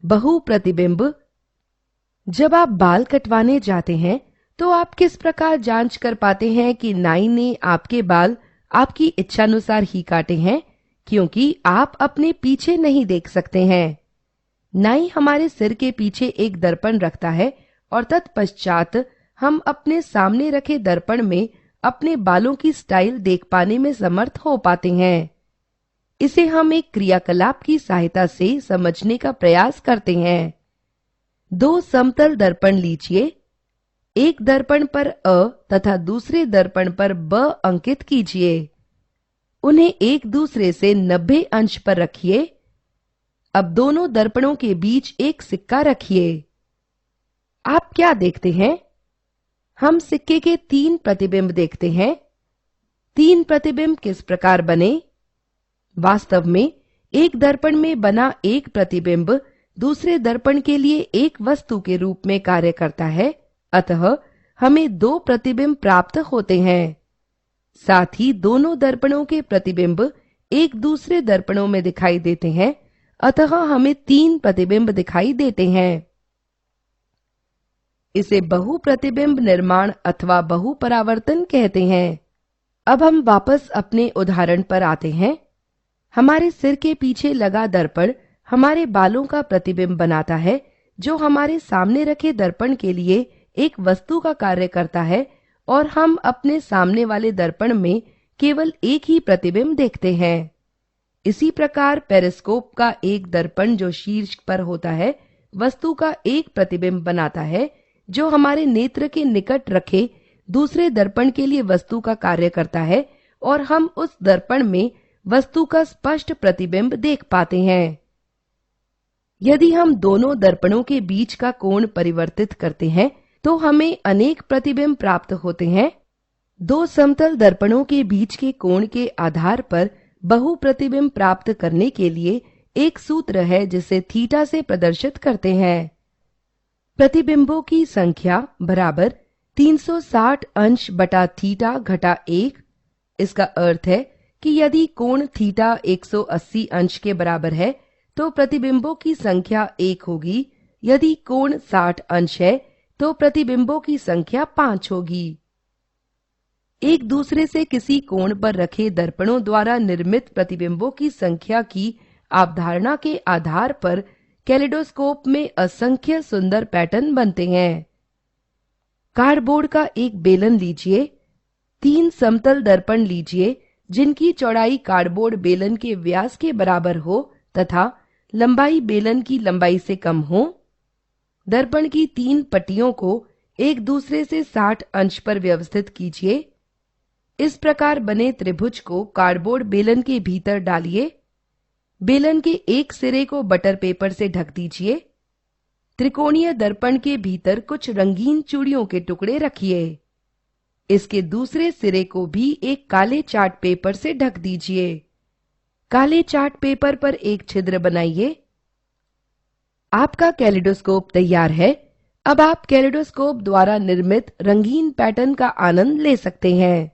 बहु प्रतिबिंब। जब आप बाल कटवाने जाते हैं तो आप किस प्रकार जांच कर पाते हैं कि नाई ने आपके बाल आपकी इच्छानुसार ही काटे हैं, क्योंकि आप अपने पीछे नहीं देख सकते हैं। नाई हमारे सिर के पीछे एक दर्पण रखता है और तत्पश्चात हम अपने सामने रखे दर्पण में अपने बालों की स्टाइल देख पाने में समर्थ हो पाते हैं। इसे हम एक क्रियाकलाप की सहायता से समझने का प्रयास करते हैं। दो समतल दर्पण लीजिए। एक दर्पण पर अ तथा दूसरे दर्पण पर ब अंकित कीजिए। उन्हें एक दूसरे से 90 अंश पर रखिए। अब दोनों दर्पणों के बीच एक सिक्का रखिए। आप क्या देखते हैं? हम सिक्के के 3 प्रतिबिंब देखते हैं। 3 प्रतिबिंब किस प्रकार बने? वास्तव में एक दर्पण में बना एक प्रतिबिंब दूसरे दर्पण के लिए एक वस्तु के रूप में कार्य करता है, अतः हमें 2 प्रतिबिंब प्राप्त होते हैं। साथ ही दोनों दर्पणों के प्रतिबिंब एक दूसरे दर्पणों में दिखाई देते हैं, अतः हमें 3 प्रतिबिंब दिखाई देते हैं। इसे बहु प्रतिबिंब निर्माण अथवा बहु परावर्तन कहते हैं। अब हम वापस अपने उदाहरण पर आते हैं। हमारे सिर के पीछे लगा दर्पण हमारे बालों का प्रतिबिंब बनाता है, जो हमारे सामने रखे दर्पण के लिए एक वस्तु का कार्य करता है, और हम अपने सामने वाले दर्पण में केवल एक ही प्रतिबिंब देखते हैं। इसी प्रकार पेरिस्कोप का एक दर्पण जो शीर्ष पर होता है, वस्तु का एक प्रतिबिंब बनाता है, जो हमारे नेत्र के निकट रखे दूसरे दर्पण के लिए वस्तु का कार्य करता है, और हम उस दर्पण में वस्तु का स्पष्ट प्रतिबिंब देख पाते हैं। यदि हम दोनों दर्पणों के बीच का कोण परिवर्तित करते हैं तो हमें अनेक प्रतिबिंब प्राप्त होते हैं। 2 समतल दर्पणों के बीच के कोण के आधार पर बहु प्रतिबिंब प्राप्त करने के लिए एक सूत्र है जिसे थीटा से प्रदर्शित करते हैं। प्रतिबिंबों की संख्या बराबर 360 अंश बटा थीटा घटा 1। इसका अर्थ है कि यदि कोण थीटा 180 अंश के बराबर है तो प्रतिबिंबों की संख्या 1 होगी। यदि कोण 60 अंश है तो प्रतिबिंबों की संख्या 5 होगी। एक दूसरे से किसी कोण पर रखे दर्पणों द्वारा निर्मित प्रतिबिंबों की संख्या की अवधारणा के आधार पर कैलिडोस्कोप में असंख्य सुंदर पैटर्न बनते हैं। कार्डबोर्ड का एक बेलन लीजिए। 3 समतल दर्पण लीजिए जिनकी चौड़ाई कार्डबोर्ड बेलन के व्यास के बराबर हो तथा लंबाई बेलन की लंबाई से कम हो। दर्पण की 3 पट्टियों को एक दूसरे से 60 अंश पर व्यवस्थित कीजिए। इस प्रकार बने त्रिभुज को कार्डबोर्ड बेलन के भीतर डालिए। बेलन के एक सिरे को बटर पेपर से ढक दीजिए। त्रिकोणीय दर्पण के भीतर कुछ रंगीन चूड़ियों के टुकड़े रखिए। इसके दूसरे सिरे को भी एक काले चार्ट पेपर से ढक दीजिए। काले चार्ट पेपर पर एक छिद्र बनाइए। आपका कैलिडोस्कोप तैयार है। अब आप कैलिडोस्कोप द्वारा निर्मित रंगीन पैटर्न का आनंद ले सकते हैं।